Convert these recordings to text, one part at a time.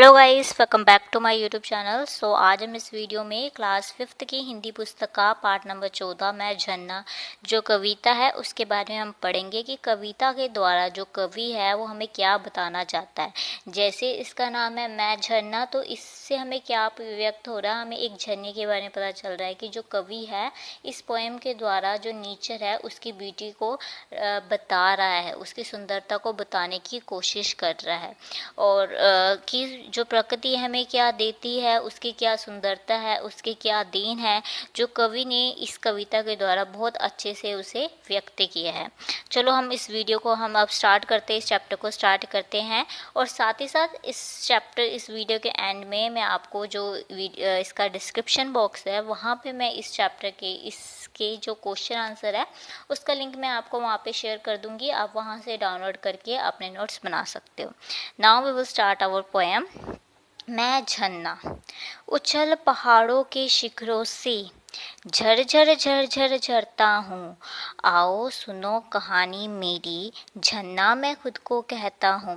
Hello guys, welcome back to my YouTube channel. So आज हम इस वीडियो में क्लास 5th की हिंदी पुस्तक का पार्ट नंबर 14 मैं झरना जो कविता है उसके बारे में हम पढ़ेंगे कि कविता के द्वारा जो कवि है वो हमें क्या बताना चाहता है। जैसे इसका नाम है मैं झरना, तो इससे हमें क्या व्यक्त हो रहा है, हमें एक झरने के बारे में पता चल रहा है कि जो कवि है इस पोएम के द्वारा जो नेचर है उसकी ब्यूटी को बता रहा है, उसकी सुंदरता को बताने की कोशिश कर रहा है और कि जो प्रकृति हमें क्या देती है, उसकी क्या सुंदरता है, उसकी क्या देन है, जो कवि ने इस कविता के द्वारा बहुत अच्छे से उसे व्यक्त किया है। चलो हम इस वीडियो को हम अब स्टार्ट करते हैं, इस चैप्टर को स्टार्ट करते हैं। और साथ ही साथ इस वीडियो के एंड में मैं आपको जो इसका डिस्क्रिप्शन बॉक्स है वहाँ पे मैं इस चैप्टर के इसके जो क्वेश्चन आंसर है उसका लिंक मैं आपको वहाँ पे शेयर कर दूँगी। आप वहाँ से डाउनलोड करके अपने नोट्स बना सकते हो। Now we will start our poem. मैं झरना। उछल पहाड़ों के शिखरों से झरझर झरझर झरता हूँ। आओ सुनो कहानी मेरी, झरना मैं खुद को कहता हूँ।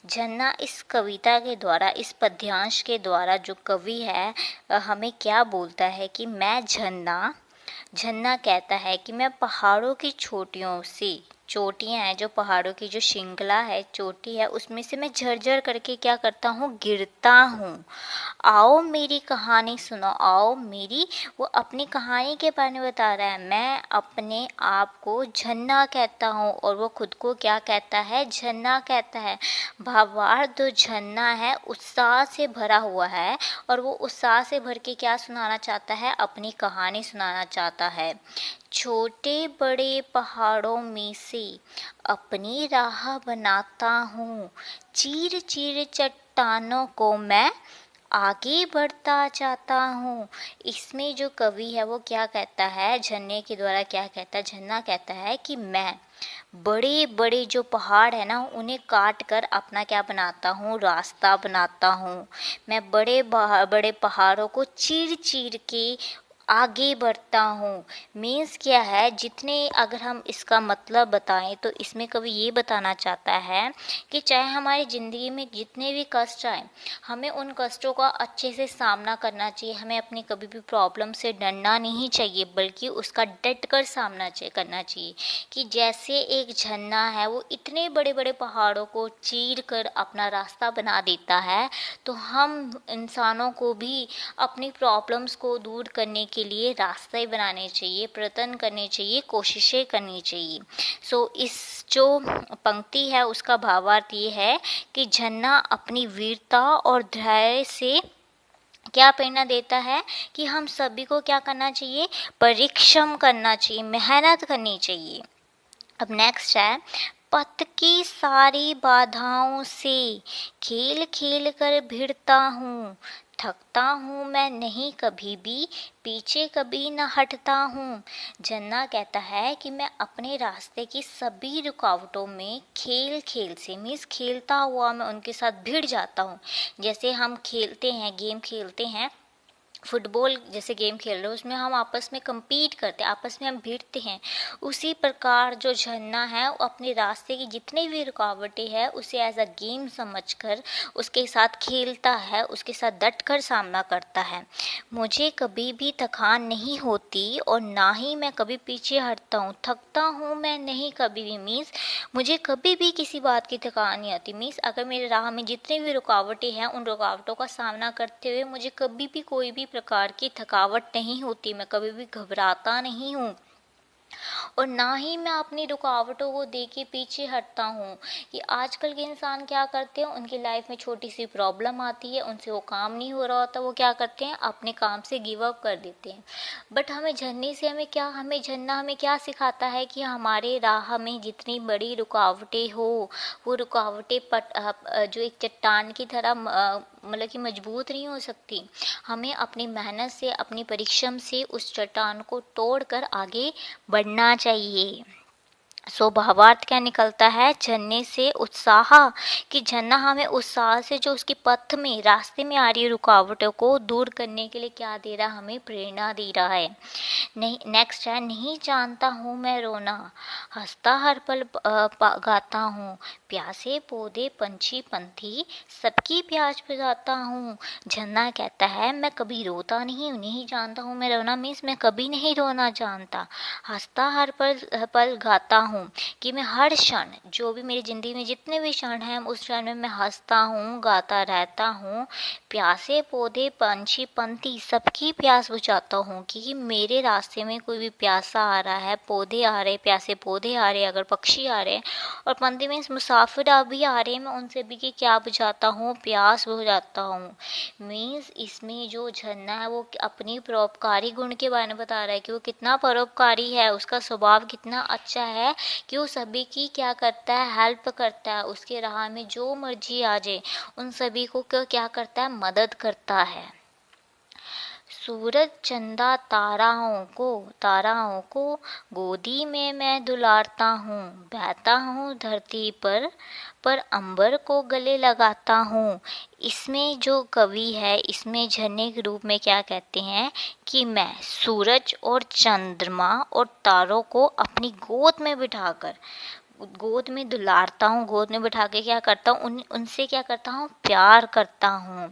झरना इस कविता के द्वारा, इस पद्यांश के द्वारा जो कवि है हमें क्या बोलता है कि मैं झरना। झरना कहता है कि मैं पहाड़ों की चोटियों से, चोटियाँ हैं जो पहाड़ों की जो श्रृंखला है, चोटी है, उसमें से मैं झरझर करके क्या करता हूँ, गिरता हूँ। आओ मेरी कहानी सुनो, आओ मेरी, वो अपनी कहानी के बारे में बता रहा है। मैं अपने आप को झरना कहता हूँ और वो खुद को क्या कहता है, झरना कहता है। भावार्थ जो झरना है उत्साह से भरा हुआ है और वो उत्साह से भर के क्या सुनाना चाहता है, अपनी कहानी सुनाना चाहता है। छोटे बड़े पहाड़ों में से अपनी राह बनाता हूँ, चीर चीर चट्टानों को मैं आगे बढ़ता जाता हूँ। इसमें जो कवि है वो क्या कहता है, झरने के द्वारा क्या कहता है, झरना कहता है कि मैं बड़े बड़े जो पहाड़ है ना उन्हें काट कर अपना क्या बनाता हूँ, रास्ता बनाता हूँ। मैं बड़े बड़े पहाड़ों को चीर चीर के आगे बढ़ता हूँ। मीन्स क्या है, जितने अगर हम इसका मतलब बताएं तो इसमें कवि ये बताना चाहता है कि चाहे हमारी ज़िंदगी में जितने भी कष्ट आए, हमें उन कष्टों का अच्छे से सामना करना चाहिए। हमें अपनी कभी भी प्रॉब्लम से डरना नहीं चाहिए, बल्कि उसका डट कर सामना करना चाहिए। कि जैसे एक झरना है वो इतने बड़े बड़े पहाड़ों को चीर कर अपना रास्ता बना देता है, तो हम इंसानों को भी अपनी प्रॉब्लम्स को दूर करने के लिए रास्ते बनाने चाहिए, प्रयत्न करने चाहिए, कोशिशें करनी चाहिए। इस जो पंक्ति है उसका भावार्थ ये है कि झरना अपनी वीरता और धैर्य से क्या प्रेरणा देता है कि हम सभी को क्या करना चाहिए, परिश्रम करना चाहिए, मेहनत करनी चाहिए। अब नेक्स्ट है, पथ की सारी बाधाओं से खेल खेल कर भिड़ता हूँ, थकता हूँ मैं नहीं कभी भी, पीछे कभी न हटता हूँ। झरना कहता है कि मैं अपने रास्ते की सभी रुकावटों में खेल खेल से, मीन्स खेलता हुआ मैं उनके साथ भिड़ जाता हूँ। जैसे हम खेलते हैं, गेम खेलते हैं, फुटबॉल जैसे गेम खेल रहे हो उसमें हम आपस में compete करते हैं, आपस में हम भिड़ते हैं। उसी प्रकार जो झरना है वो अपने रास्ते की जितनी भी रुकावटें हैं उसे एज अ गेम समझकर उसके साथ खेलता है, उसके साथ डट कर सामना करता है। मुझे कभी भी थकान नहीं होती और ना ही मैं कभी पीछे हटता हूँ। थकता हूँ मैं नहीं कभी भी, मीन्स मुझे कभी भी किसी बात की थकान नहीं आती। मीन्स अगर मेरे राह में जितनी भी रुकावटें हैं उन रुकावटों का सामना करते हुए मुझे कभी भी कोई भी प्रकार की थकावट नहीं होती, मैं कभी भी घबराता नहीं हूँ और ना ही मैं अपनी रुकावटों को देख के पीछे हटता हूँ। कि आजकल के इंसान क्या करते हैं, उनकी लाइफ में छोटी सी प्रॉब्लम आती है, उनसे वो काम नहीं हो रहा होता, वो क्या करते हैं, अपने काम से गिव अप कर देते हैं। बट हमें झरने से हमें झरना हमें क्या सिखाता है कि हमारे राह में जितनी बड़ी रुकावटें हो वो रुकावटें जो एक चट्टान की तरह मतलब कि मजबूत नहीं हो सकती। हमें अपनी मेहनत से, अपनी परिश्रम से उस चट्टान को तोड़कर आगे बढ़ना चाहिए। सो भावार्थ क्या निकलता है झरने से उत्साह, कि झरना हमें उत्साह से जो उसके पथ में रास्ते में आ रही रुकावटों को दूर करने के लिए क्या दे रहा, हमें प्रेरणा दे रहा है। नहीं, नेक्स्ट है, नहीं जानता हूँ मैं रोना, हंसता हर पल गाता हूँ, प्यासे पौधे पंछी पंथी सबकी प्यास बुझाता हूँ। झरना कहता है मैं कभी रोता नहीं हूँ, नहीं जानता हूँ मैं रोना मीन्स मैं कभी नहीं रोना जानता। हंसता हर पल गाता हूँ, कि मैं हर क्षण, जो भी मेरी ज़िंदगी में जितने भी क्षण हैं उस क्षण में मैं हंसता हूँ, गाता रहता हूँ। प्यासे पौधे पंछी पंछी सबकी प्यास बुझाता हूँ, कि मेरे रास्ते में कोई भी प्यासा आ रहा है, पौधे आ रहे, प्यासे पौधे आ रहे, अगर पक्षी आ रहे और पंथी मीन्स मुसाफिर भी आ रहे, मैं उन सभी की क्या बुझाता हूँ, प्यास बुझाता हूँ। मीन्स इसमें जो झरना है वो अपनी परोपकारी गुण के बारे में बता रहा है कि वो कितना परोपकारी है, उसका स्वभाव कितना अच्छा है कि वो सभी की क्या करता है, हेल्प करता है, उसके राह में जो मर्जी आ जाए उन सभी को क्या करता है, मदद करता है। सूरज चंदा ताराओं को गोदी में मैं दुलारता हूँ, बहता हूँ धरती पर अंबर को गले लगाता हूँ। इसमें जो कवि है, इसमें झरने के रूप में क्या कहते हैं कि मैं सूरज और चंद्रमा और तारों को अपनी गोद में बिठाकर, गोद में दुलारता हूँ, गोद में बिठा के क्या करता हूँ, उनसे क्या करता हूँ, प्यार करता हूँ।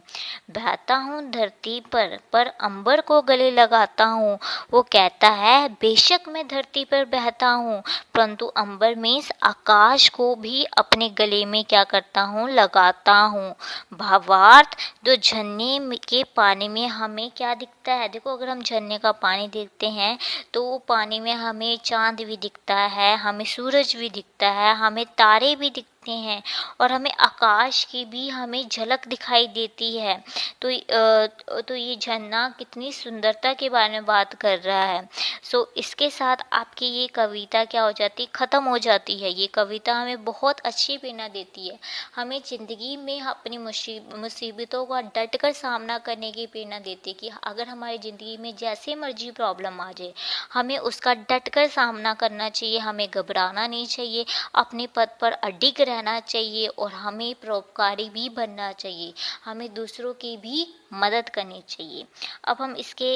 बहता हूँ धरती पर अंबर को गले लगाता हूँ। वो कहता है बेशक मैं धरती पर बहता हूँ, परंतु अंबर मीन्स आकाश को भी अपने गले में क्या करता हूँ, लगाता हूँ। भावार्थ, जो झरने के पानी में हमें क्या दिखता है, देखो अगर हम झरने का पानी देखते हैं तो वो पानी में हमें चांद भी दिखता है, हमें सूरज भी दिखता है, हमें तारे भी दिखते हैं और हमें आकाश की भी हमें झलक दिखाई देती है। तो ये झरना कितनी सुंदरता के बारे में बात कर रहा है। सो इसके साथ आपकी ये कविता क्या हो जाती, ख़त्म हो जाती है। ये कविता हमें बहुत अच्छी प्रेरणा देती है, हमें ज़िंदगी में अपनी मुसीबतों का डट कर सामना करने की प्रेरणा देती है कि अगर हमारी ज़िंदगी में जैसे मर्जी प्रॉब्लम आ जाए, हमें उसका डट कर सामना करना चाहिए, हमें घबराना नहीं चाहिए, अपने पद पर अडिग रहना चाहिए और हमें परोपकारी भी बनना चाहिए, हमें दूसरों की भी मदद करनी चाहिए। अब हम इसके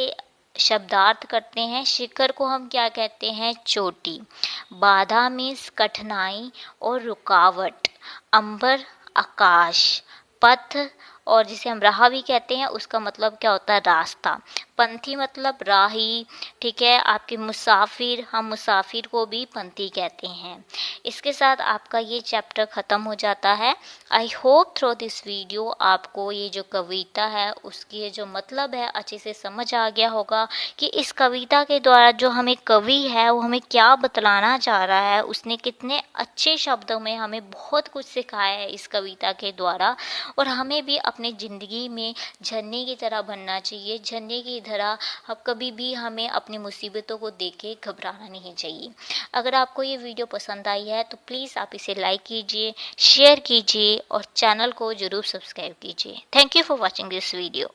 शब्दार्थ करते हैं। शिखर को हम क्या कहते हैं, चोटी। बाधा मीन्स कठिनाई और रुकावट। अंबर आकाश। पथ और जिसे हम राह भी कहते हैं उसका मतलब क्या होता है, रास्ता। पंथी मतलब राही, ठीक है। आपके मुसाफिर, हम मुसाफिर को भी पंथी कहते हैं। इसके साथ आपका ये चैप्टर ख़त्म हो जाता है। I hope through this video आपको ये जो कविता है उसकी जो मतलब है अच्छे से समझ आ गया होगा कि इस कविता के द्वारा जो हमें कवि है वो हमें क्या बतलाना चाह रहा है। उसने कितने अच्छे शब्दों में हमें बहुत कुछ सिखाया है इस कविता के द्वारा, और हमें भी अपनी ज़िंदगी में झरने की तरह बनना चाहिए। झरने की तरह अब कभी भी हमें अपनी मुसीबतों को देख के घबराना नहीं चाहिए। अगर आपको ये वीडियो पसंद आई है तो प्लीज़ आप इसे लाइक कीजिए, शेयर कीजिए और चैनल को ज़रूर सब्सक्राइब कीजिए। Thank you for watching this video.